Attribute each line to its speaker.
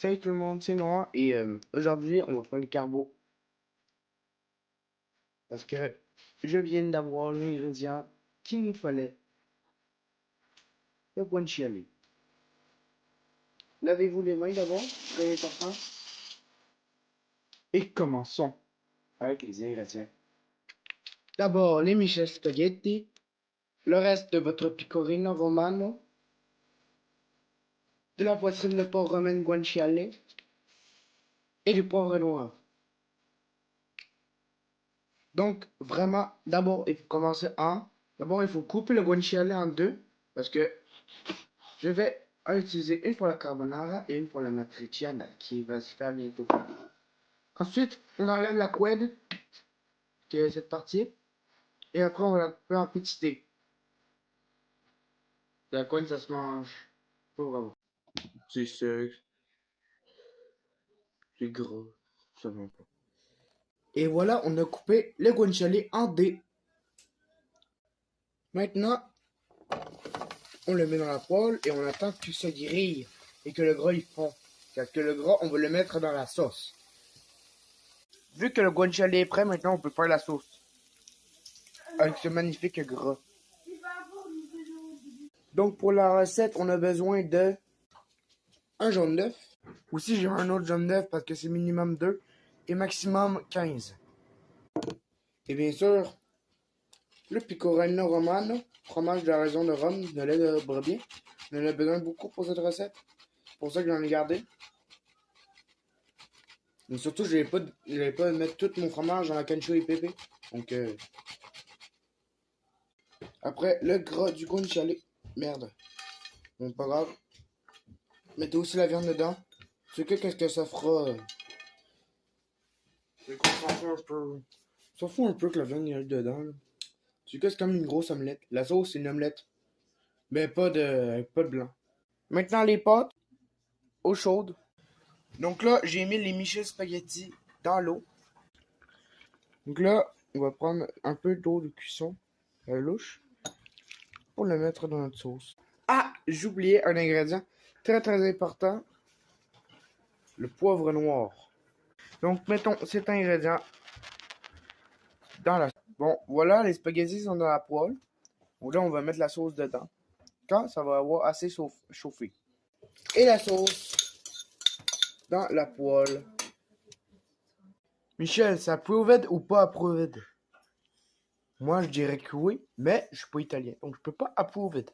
Speaker 1: Salut tout le monde, c'est Noah et aujourd'hui on va faire le carbo parce que je viens d'avoir l'ingrédient qu'il nous fallait, le guanciale. Lavez-vous les mains d'abord, très important. Et commençons avec les ingrédients. D'abord les michel spaghetti, le reste de votre pecorino romano, de la poitrine de porc romaine guanciale et du poivre noir. Donc, vraiment, d'abord, il faut commencer en... D'abord, il faut couper le guanciale en deux, parce que je vais utiliser une pour la carbonara et une pour la matriciana, qui va se faire bientôt. Ensuite, on enlève la couenne, qui est cette partie, et après, on va la couper en petits dés. La couenne, ça se mange pas vraiment. C'est sec, c'est gras, ça va pas. Et voilà, on a coupé le guanciale en dés. Maintenant, on le met dans la poêle et on attend que ça grille et que le gras il fond. Parce que le gras, on va le mettre dans la sauce. Vu que le guanciale est prêt, maintenant on peut faire la sauce. Avec ce magnifique gras. Donc pour la recette, on a besoin de un jaune d'œuf. Aussi j'ai un autre jaune d'œuf parce que c'est minimum 2 et maximum 15. Et bien sûr, le pecorino romano, fromage de la région de Rome, de lait de brebis. On en a besoin beaucoup pour cette recette. C'est pour ça que j'en ai gardé. Mais surtout, je n'allais pas mettre tout mon fromage dans la cancho et pépé. Donc, après, le gras du guanciale. Merde. Bon, pas grave. Mettez aussi la viande dedans. C'est que qu'est-ce que ça fera? C'est qu'on s'en fout un peu. Ça fout un peu que la viande y aille dedans. Là. C'est que c'est comme une grosse omelette. La sauce, c'est une omelette. Mais pas de blanc. Maintenant, les pâtes. Eau chaude. Donc là, j'ai mis les michel spaghetti dans l'eau. Donc là, on va prendre un peu d'eau de cuisson louche pour le mettre dans notre sauce. Ah, j'oubliais un ingrédient très très important, le poivre noir. Donc mettons cet ingrédient dans la... Bon, voilà, les spaghettis sont dans la poêle. Donc là, on va mettre la sauce dedans. Quand ça va avoir assez chauffé. Et la sauce dans la poêle. Michel, c'est approved ou pas approved? Moi, je dirais que oui, mais je suis pas italien, donc je peux pas approuver.